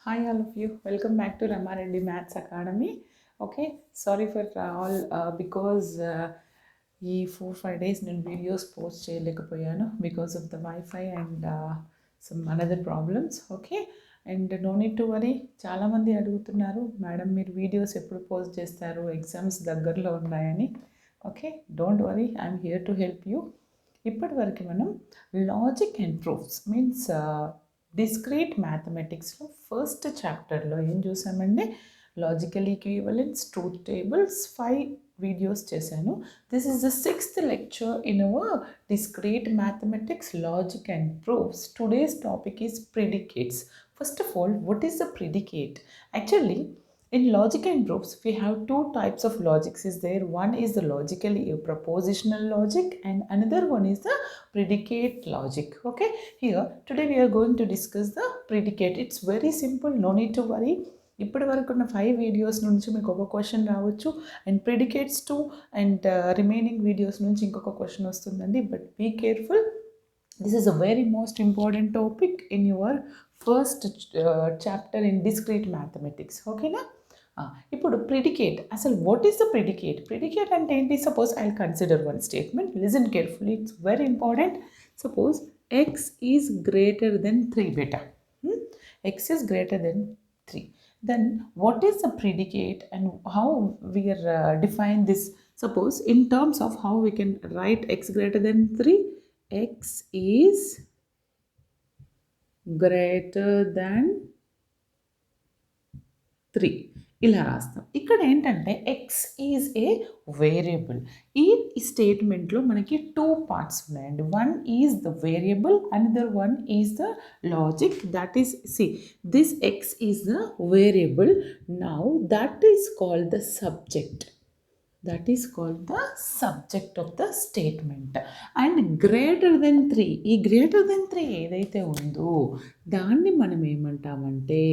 Hi all of you, welcome back to Ramareddy Maths Academy. Okay, sorry for all because ఈ 4-5 days నేను videos post చేయలేకపోయాను because of the wifi and some another problems. Okay, and no need to worry. చాలామంది అడుగుతున్నారు madam మీరు videos ఎప్పుడు post చేస్తారు, exams దగ్గరలో ఉన్నాయని. Okay, don't worry, I'm here to help you. ఇప్పటి వరకు మనం logic and proofs means discrete మ్యాథమెటిక్స్లో ఫస్ట్ చాప్టర్లో ఏం చూసామండి, logical equivalence, truth tables 5 videos చేశాను. This is the 6th lecture in our discrete mathematics logic and proofs. Today's topic is predicates. First of all, what is a predicate? Actually, in logic and proofs, we have two types of logics is there. One is the logically propositional logic and another one is the predicate logic. Okay, here today we are going to discuss the predicate. It's very simple, no need to worry. ఇప్పటి వరకు ఉన్న 5 videos నుంచి మీకు ఒక question రావచ్చు and predicates 2 and remaining videos నుంచి ఇంకొక question వస్తుందండి. But be careful, this is a very most important topic in your first chapter in discrete mathematics. Okay na? ఇప్పుడు ప్రిడికేట్, అసలు what is the predicate? Predicate అంటే ఏంటి? Suppose I consider one statement, listen carefully, it's very important. Suppose X is greater than 3 beta. X is greater than 3. Then what is the predicate and how we are define this? Suppose in terms of how we can write x greater than 3, x is greater than 3 ఇలా రాస్తాం. ఇక్కడ ఏంటంటే X is a variable. ఈ స్టేట్మెంట్లో మనకి 2 parts ఉన్నాయండి. One is the variable, another one is the logic. That is, see this X is the variable. Now that is called the subject. That is called the subject of the statement. And greater than 3, ఈ greater than 3 ఏదైతే ఉందో దాన్ని మనం ఏమంటామంటే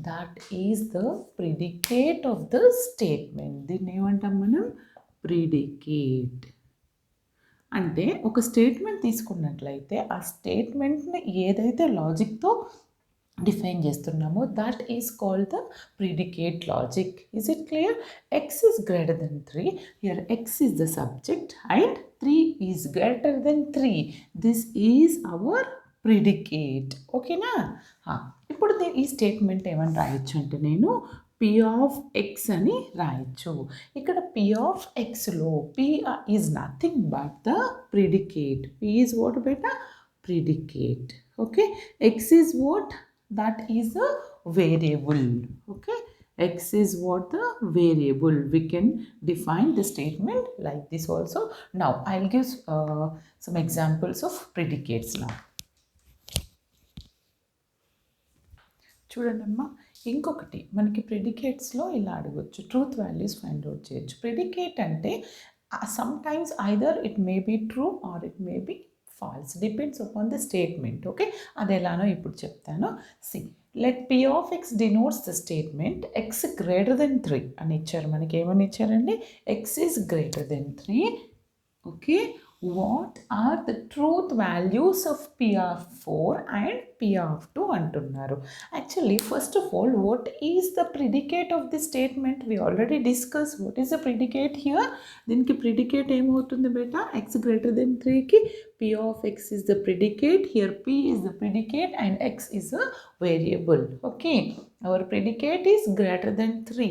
that is the predicate of the statement. దీన్ని ఏమంటాం మనం? predicate. అంటే ఒక స్టేట్మెంట్ తీసుకున్నట్లయితే ఆ స్టేట్మెంట్ని ఏదైతే లాజిక్తో డిఫైన్ చేస్తున్నామో that is called the predicate logic. Is it clear? X is greater than 3, here X is the subject and 3 is greater than 3. This is our predicate. ఓకేనా? ఇప్పుడు ఈ స్టేట్మెంట్ ఏమని రాయొచ్చు అంటే నేను పి ఆఫ్ ఎక్స్ అని రాయొచ్చు. ఇక్కడ పి ఆఫ్ ఎక్స్లో P is nothing but the predicate. P is what బేటా? Predicate. Okay, X is what? That is a variable. Okay, x is what? The variable. We can define the statement like this also. Now I'll give some examples of predicates now. చూడండమ్మా, ఇంకొకటి మనకి ప్రిడికేట్స్లో ఇలా అడగవచ్చు, truth values find out చేయొచ్చు. Predicate అంటే sometimes either it may be true or it may be false, depends upon the statement. Okay, అది ఎలానో ఇప్పుడు చెప్తాను. See let P of X denotes the statement X greater than 3 అని ఇచ్చారు. మనకి ఏమని ఇచ్చారండి? X is greater than 3. Okay, what are the truth values of P of 4 and P of 2 అంటున్నారు. Actually first of all what is the predicate of the statement? We already discuss what is the predicate here. దీనికి predicate ఏమవుతుంది బేటా? X greater than 3కి p of x is the predicate. Here p is the predicate and x is a variable. Okay, our predicate is greater than 3.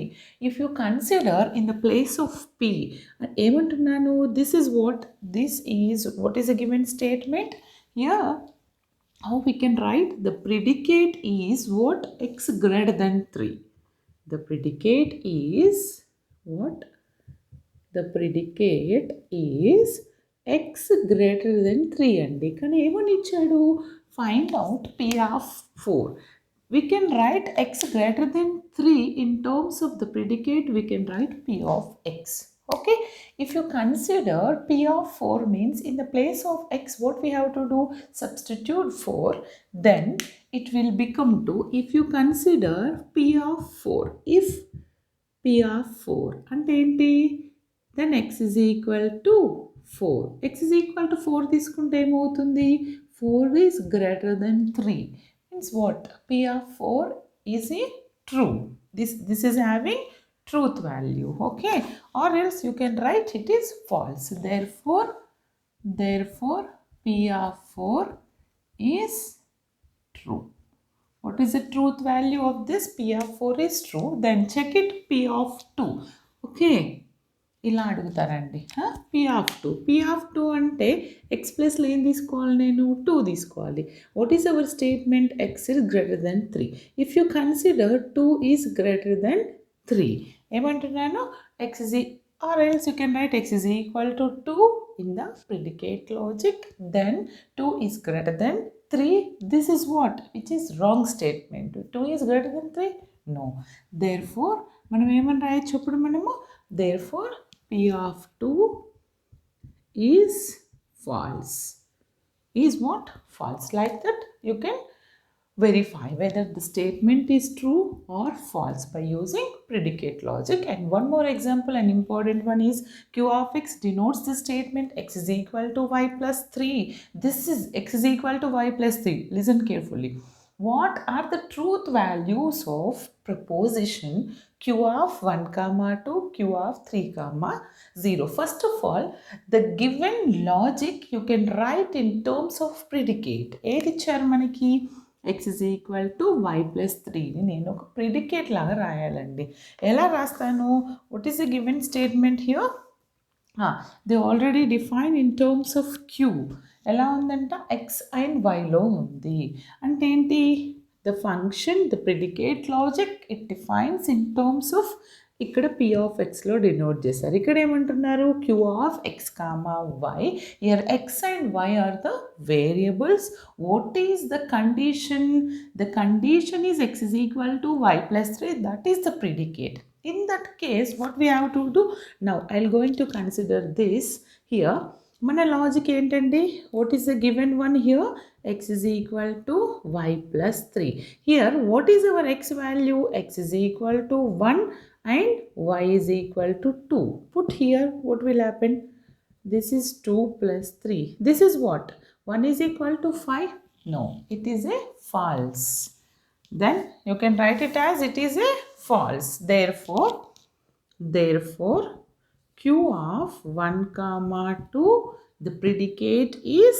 If you consider in the place of p, ఏమంటున్నాను? This is what is a given statement. Here how we can write? The predicate is what? X greater than 3. The predicate is what? The predicate is x greater than 3 అండి. కానీ ఏమని ఇచ్చాడు? Find out p of 4. We can write x greater than 3 in terms of the predicate. We can write p of x. Okay, if you consider p of 4 means in the place of x what we have to do? Substitute 4. Then it will become 2. If you consider p of 4, if p of 4 అంటే ఏంటి? Then x is equal to 4. X is equal to 4 తీసుకుంటే ఏమవుతుంది? 4 is greater than 3. Means what? P of 4 is a true. This is having truth value, okay? Or else you can write it is false. Therefore P of 4 is true. What is the truth value of this? P of 4 is true. Then check it P of 2. Okay. ఇలా అడుగుతారండి. P of two. P of two అంటే X ప్లస్లో ఏం తీసుకోవాలి, నేను 2 తీసుకోవాలి. What is our statement? X is greater than 3. If you consider 2 is greater than 3, ఏమంటున్నాను? X is or else you can write x is equal to 2 in the predicate logic. Then 2 is greater than 3. This is what? Which is wrong statement. 2 is greater than 3? No. Therefore, మనం ఏమని రాయొచ్చు ఇప్పుడు మనము? Therefore, P of 2 is false. Is what? False. Like that, you can verify whether the statement is true or false by using predicate logic. And one more example, an important one, is Q of x denotes the statement x is equal to y plus 3. This is x is equal to y plus 3. Listen carefully. What are the truth values of proposition Q of 1 comma 2, Q of 3 comma 0? First of all, the given logic you can write in terms of predicate. ఏది ఇచ్చారు మనకి? x is equal to y plus 3ని నేను ఒక predicate లాగా రాయాలండి. ఎలా రాస్తాను? What is the given statement here? They already define in terms of Q. ఎలా ఉందంట? ఎక్స్ అండ్ వైలో ఉంది. అంటే ఏంటి? The function, the predicate logic, it defines in terms of, ఇక్కడ p ఆఫ్ xలో డినోట్ చేశారు. ఇక్కడ ఏమంటున్నారు? q of x comma y. Here x and y are the variables. What is the condition? The condition is x is equal to y plus 3. That is the predicate. In that case, what we have to do? Now, I'll going to consider this here. మన logic ఏంటండి? What is the given one here? x is equal to y plus 3. Here, what is our x value? x is equal to 1 and y is equal to 2. Put here, what will happen? This is 2 plus 3. This is what? 1 is equal to 5? No, it is a false. Then you can write it as it is a false. Therefore, Q of 1 comma 2, the predicate is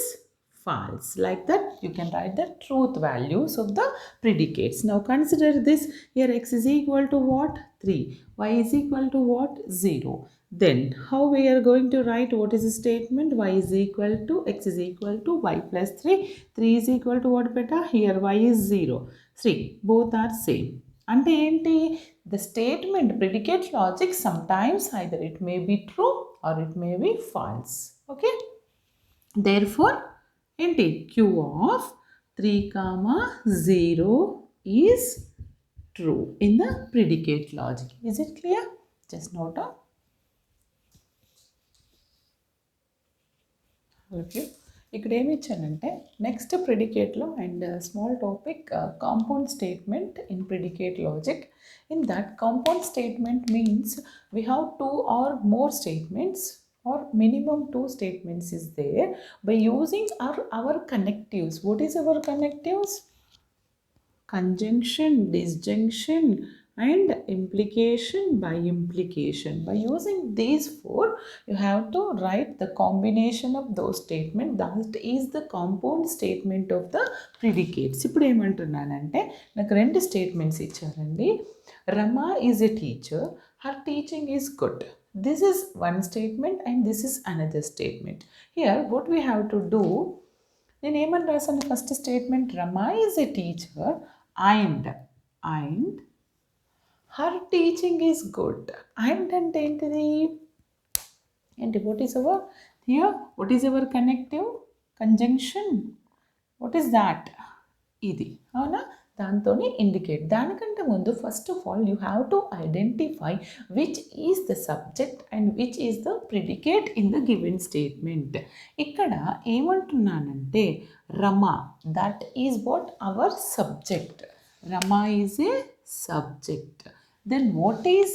false. Like that, you can write the truth values of the predicates. Now consider this. Here x is equal to what? 3. Y is equal to what? 0. Then how we are going to write? What is the statement? Y is equal to, x is equal to y plus 3. 3 is equal to what, beta? Here y is 0. 3. Both are same. అంటే ఏంటి? The statement, predicate logic, sometimes either it may be true or it may be false. Okay? Therefore, ఏంటి? Q of 3 comma 0 is true in the predicate logic. Is it clear? Just note down. Okay. ఇక్కడ ఏమి ఇచ్చానంటే next ప్రిడికేట్లో and small topic compound statement in predicate logic. In that compound statement means we have 2 or more statements or minimum 2 statements is there by using our connectives. What is our connectives? Conjunction, disjunction and implication by implication. By using these 4, you have to write the combination of those statements. That is the compound statement of the predicates. ఇప్పుడు ఏమంటున్నానంటే నాకు 2 statements ఇచ్చారండి. Rama is a teacher. Her teaching is good. This is one statement and this is another statement. Here what we have to do, నేను ఏమని రాసాను? First statement Rama is a teacher and her teaching is good. And అంటే ఏంటిది? ఏంటి? what is our here? What is our connective? Conjunction. What is that? ఇది అవునా? దాంతోనే indicate. దానికంటే ముందు first of all you have to identify which is the subject and which is the predicate in the given statement. ఇక్కడ ఏమంటున్నానంటే Rama, that is what? Our subject. Rama is a subject. Then what is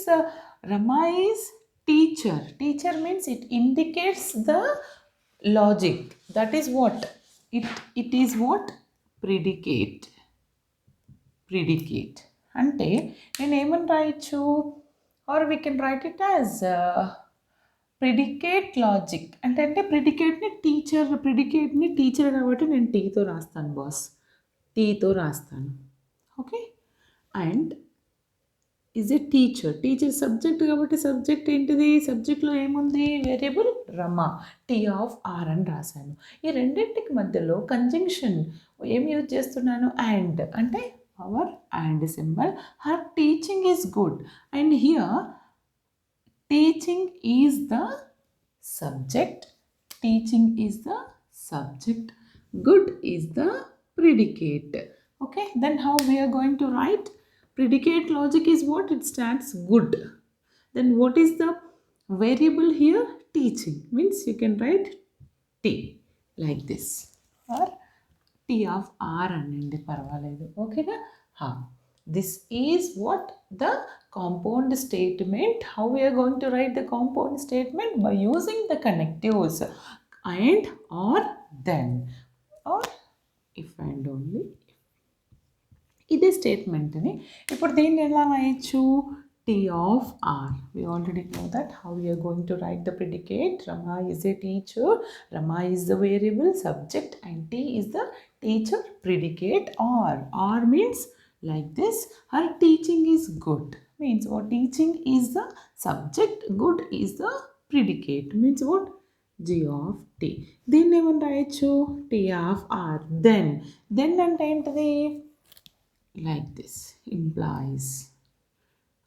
Rama is teacher. Teacher means it indicates the logic. That is what? It is what? Predicate. అంటే నేను ఏమని రాయొచ్చు, or we can write it as predicate logic. అంటే ప్రిడికేట్ని teacher కాబట్టి నేను టీతో రాస్తాను boss, టీతో రాస్తాను. Okay, and is a teacher subject కాబట్టి సబ్జెక్ట్ ఏంటిది, సబ్జెక్ట్లో ఏముంది, variable Rama, T of R అని రాశాను. ఈ రెండింటికి మధ్యలో కంజంక్షన్ ఏం యూజ్ చేస్తున్నాను, అండ్, అంటే our and symbol. Her teaching is good, and here teaching is the subject, good is the predicate. Okay, then how we are going to write? Predicate logic is what? It stands good. Then what is the variable here? Teaching, means you can write t like this, or T of R అనండి పర్వాలేదు. ఓకేనా. This is what the compound statement. How we are going to write the compound statement? By using the connectives and, or, then, or if and only. ఇదే స్టేట్మెంట్ని ఇప్పుడు దీన్ని ఎలా రాయొచ్చు, T of R. We already know that how we are going to write the predicate. Rama is a teacher, Rama is the variable subject, and T is the teacher predicate. R means like this, her teaching is good, means what, teaching is the subject, good is the predicate, means what, G of T. దీన్ని ఏమని రాయొచ్చు, T of R. then అంటే ఏంటిది, like this, implies,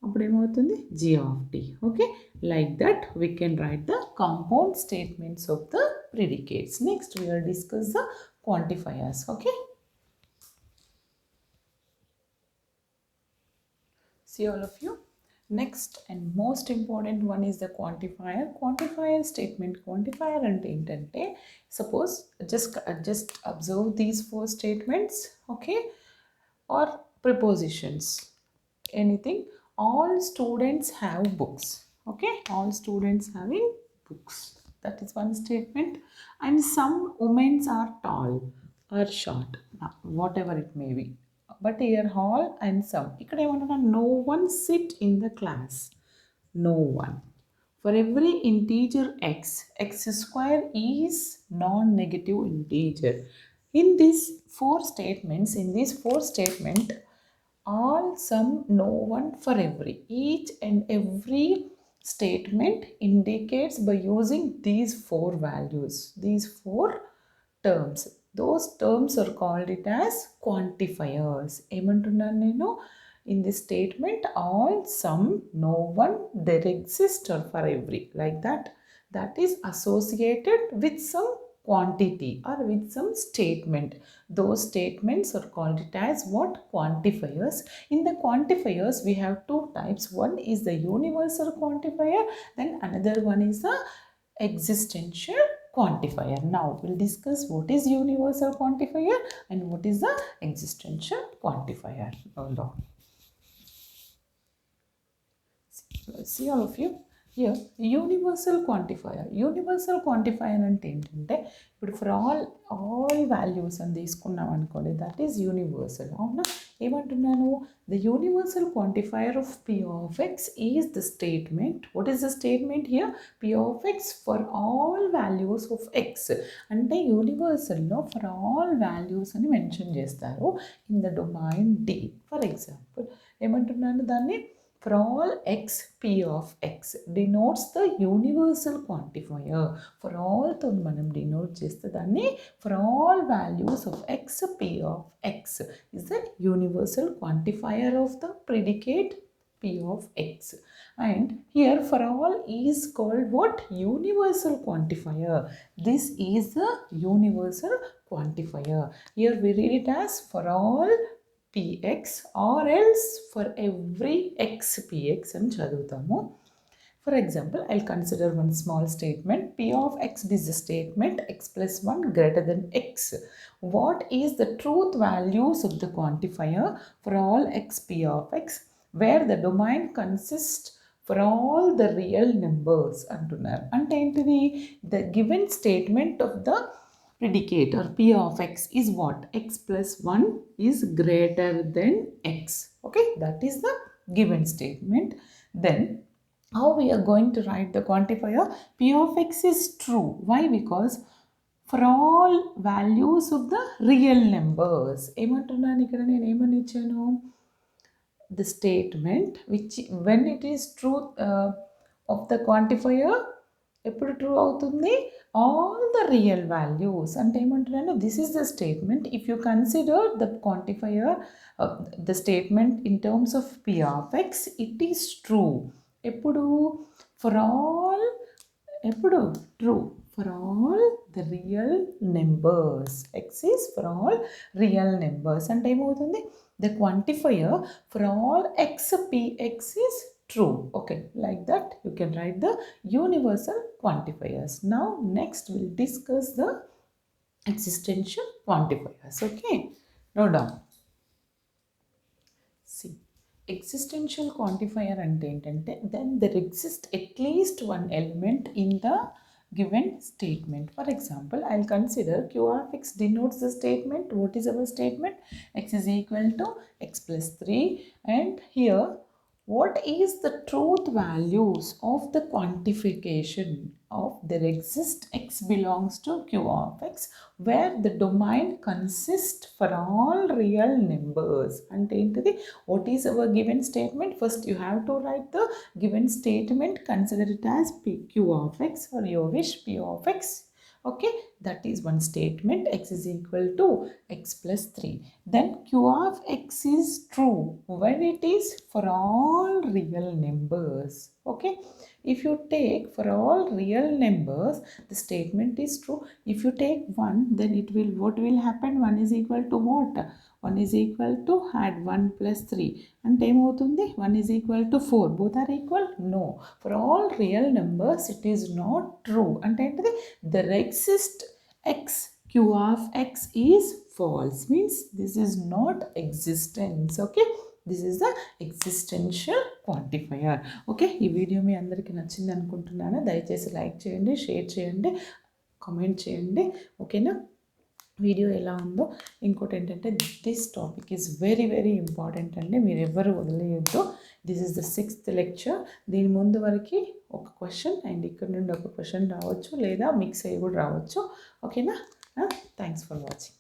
అప్పుడు ఏమవుతుంది, G of T. Okay, like that we can write the compound statements of the predicates. Next we will discuss the quantifiers. Okay, see all of you. Next and most important one is the quantifier statement. Quantifier అంటే ఏంటంటే, suppose just observe these 4 statements, okay, or prepositions, anything. All students have books. Okay, all students having books, that is one statement. And some women are tall or short, whatever it may be, but here all and some. ఇక్కడ ఏమంటున్నా, no one sit in the class, no one. For every integer x square is non-negative integer. In these 4 statements, all, some, no one, for every, each and every statement indicates by using these 4 values, these 4 terms. Those terms are called it as quantifiers. ఏమంటున్నాను నేను, in this statement, all, some, no one, there exists, or for every, like that is associated with some quantity or with some statement. Those statements are called it as what, quantifiers. In the quantifiers we have 2 types. One is the universal quantifier, then another one is the existential quantifier. Now we'll discuss what is universal quantifier and what is the existential quantifier. See all of you. Here universal quantifier అంటే ఏంటంటే, ఇప్పుడు for all values అని తీసుకున్నాం అనుకోండి, that is universal. అవునా, ఏమంటున్నాను, the universal quantifier of P of x is the statement. What is the statement here, P of x for all values of x. అంటే యూనివర్సల్లో ఫర్ ఆల్ వాల్యూస్ అని mention చేస్తారు in the domain D. For example ఏమంటున్నాను, దాన్ని for all x P of x denotes the universal quantifier. For all తో మనం denote చేస్తే దాన్ని for all values of x P of x is the universal quantifier of the predicate P of x. And here for all is called what, universal quantifier. This is the universal quantifier. Here we read it as for all px, or else for every x px అని చదువుతాము. For example, I'll consider one small statement. P of x is a statement x plus 1 greater than x. What is the truth values of the quantifier for all x P of x, where the domain consists for all the real numbers అంటున్నారు. అంటే ఏంటిది, the given statement of the predicate or P of x is what, x plus 1 is greater than x. Okay. Okay, that is the given statement. Then how we are going to write the quantifier? P of x is true. Why? Because for all values of the real numbers. ఏమంటున్నాను ఇక్కడ, నేను ఏమని ఇచ్చాను? The statement which when it is true of the quantifier ఎప్పుడు true అవుతుంది? All the real values. అంటే ఏమంటున్నాను? This is the statement if you consider the quantifier the statement in terms of P of x, it is true. ఎప్పుడు? For all, ఎప్పుడు? True for all the real numbers. X is for all real numbers. అంటే ఏమవుతుంది? The quantifier for all x px is true. Okay, like that you can write the universal quantifiers. Now next we'll discuss the existential quantifiers. Okay, note down. See, existential quantifier ante entante, then there exists at least one element in the given statement. For example, I'll consider q of x denotes the statement. What is our statement? X is equal to x plus 3, and here what is the truth values of the quantification of there exist x belongs to q of x where the domain consists for all real numbers. And what is our given statement? First you have to write the given statement, consider it as q of x or your wish p of x. Okay, that is one statement. X is equal to x plus 3. Then q of x is true when it is for all real numbers. Okay, if you take for all real numbers, the statement is true. If you take 1, then it will, what will happen? 1 is equal to what? 1 is equal to, add 1 plus 3 and ఏమవుతుంది? 1 is equal to 4. Both are equal? No. For all real numbers it is not true. అంటే ఏంటిది? There exists x, q of x is false, means this is not existence. Okay, this is the existential quantifier. Okay, ఈ video మీ అందరికీ నచ్చింది అనుకుంటున్నాను. దయచేసి like చేయండి, share చేయండి, comment చేయండి. ఓకేనా? వీడియో ఎలా ఉందో. ఇంకోటి ఏంటంటే this topic is very very important అండి, మీరు ఎవరు వదిలేయొద్దు. This is the 6th lecture. దీని ముందు వరకు ఒక క్వశ్చన్ అండ్ ఇక్కడ నుండి ఒక క్వశ్చన్ రావచ్చు, లేదా మిక్స్ అయ్యి కూడా రావచ్చు. ఓకేనా? Thanks for watching.